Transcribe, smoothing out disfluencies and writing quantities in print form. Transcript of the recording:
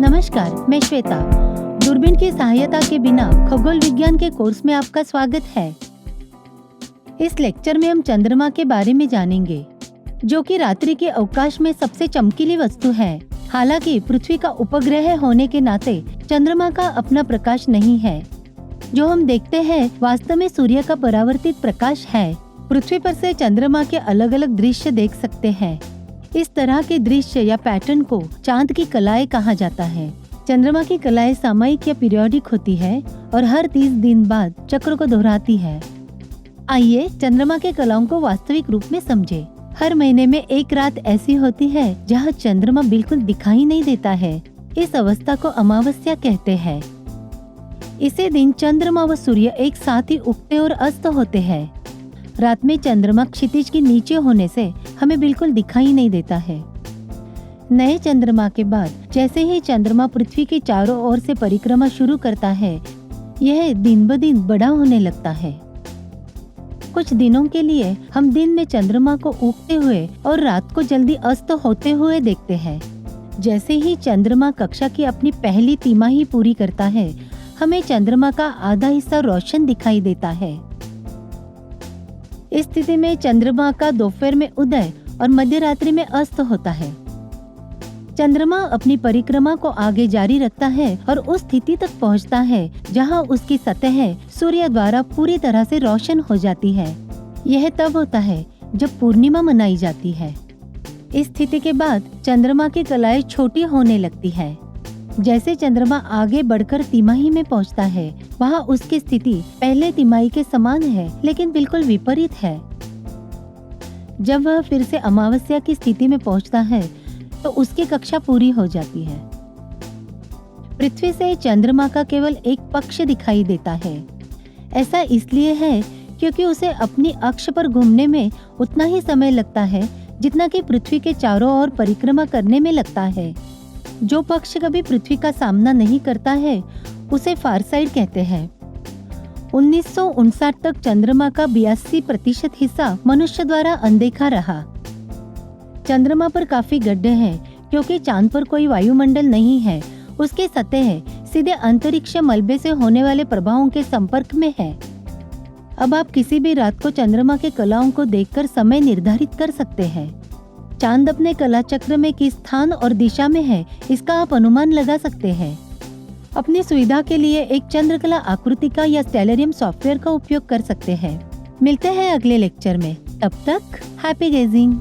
नमस्कार, मैं श्वेता। दूरबीन की सहायता के बिना खगोल विज्ञान के कोर्स में आपका स्वागत है। इस लेक्चर में हम चंद्रमा के बारे में जानेंगे, जो कि रात्रि के अवकाश में सबसे चमकीली वस्तु है। हालांकि पृथ्वी का उपग्रह होने के नाते चंद्रमा का अपना प्रकाश नहीं है। जो हम देखते हैं वास्तव में सूर्य का परावर्तित प्रकाश है। पृथ्वी पर से चंद्रमा के अलग अलग दृश्य देख सकते हैं। इस तरह के दृश्य या पैटर्न को चांद की कलाएं कहा जाता है। चंद्रमा की कलाएं सामयिक या पीरियोडिक होती है और हर 30 दिन बाद चक्र को दोहराती है। आइए चंद्रमा के कलाओं को वास्तविक रूप में समझे। हर महीने में एक रात ऐसी होती है जहाँ चंद्रमा बिल्कुल दिखाई नहीं देता है। इस अवस्था को अमावस्या कहते हैं। इसी दिन चंद्रमा व सूर्य एक साथ ही उगते और अस्त होते हैं। रात में चंद्रमा क्षितिज के नीचे होने से हमें बिल्कुल दिखाई नहीं देता है। नए चंद्रमा के बाद जैसे ही चंद्रमा पृथ्वी के चारों ओर से परिक्रमा शुरू करता है, यह दिन ब दिन बड़ा होने लगता है। कुछ दिनों के लिए हम दिन में चंद्रमा को उगते हुए और रात को जल्दी अस्त होते हुए देखते हैं। जैसे ही चंद्रमा कक्षा की अपनी पहली तिमाही पूरी करता है, हमें चंद्रमा का आधा हिस्सा रोशन दिखाई देता है। इस स्थिति में चंद्रमा का दोपहर में उदय और मध्य रात्रि में अस्त होता है। चंद्रमा अपनी परिक्रमा को आगे जारी रखता है और उस स्थिति तक पहुंचता है जहां उसकी सतह सूर्य द्वारा पूरी तरह से रोशन हो जाती है। यह तब होता है जब पूर्णिमा मनाई जाती है। इस स्थिति के बाद चंद्रमा की कलाएं छोटी होने लगती है। जैसे चंद्रमा आगे बढ़कर तिमाही में पहुंचता है, वहां उसकी स्थिति पहले तिमाही के समान है, लेकिन बिल्कुल विपरीत है। जब वह फिर से अमावस्या की स्थिति में पहुंचता है तो उसकी कक्षा पूरी हो जाती है। पृथ्वी से चंद्रमा का केवल एक पक्ष दिखाई देता है। ऐसा इसलिए है क्योंकि उसे अपनी अक्ष पर घूमने में उतना ही समय लगता है जितना कि पृथ्वी के चारों ओर परिक्रमा करने में लगता है। जो पक्ष कभी पृथ्वी का सामना नहीं करता है उसे फार साइड कहते हैं। 1959 तक चंद्रमा का 82% हिस्सा मनुष्य द्वारा अनदेखा रहा। चंद्रमा पर काफी गड्ढे हैं क्योंकि चांद पर कोई वायुमंडल नहीं है। उसकी सतह सीधे अंतरिक्ष मलबे से होने वाले प्रभावों के संपर्क में है। अब आप किसी भी रात को चंद्रमा के कलाओं को देखकर समय निर्धारित कर सकते हैं। चांद अपने कला चक्र में किस स्थान और दिशा में है, इसका आप अनुमान लगा सकते हैं। अपनी सुविधा के लिए एक चंद्रकला आकृतिका या स्टेलेरियम सॉफ्टवेयर का उपयोग कर सकते हैं। मिलते हैं अगले लेक्चर में। तब तक हैप्पी गेजिंग।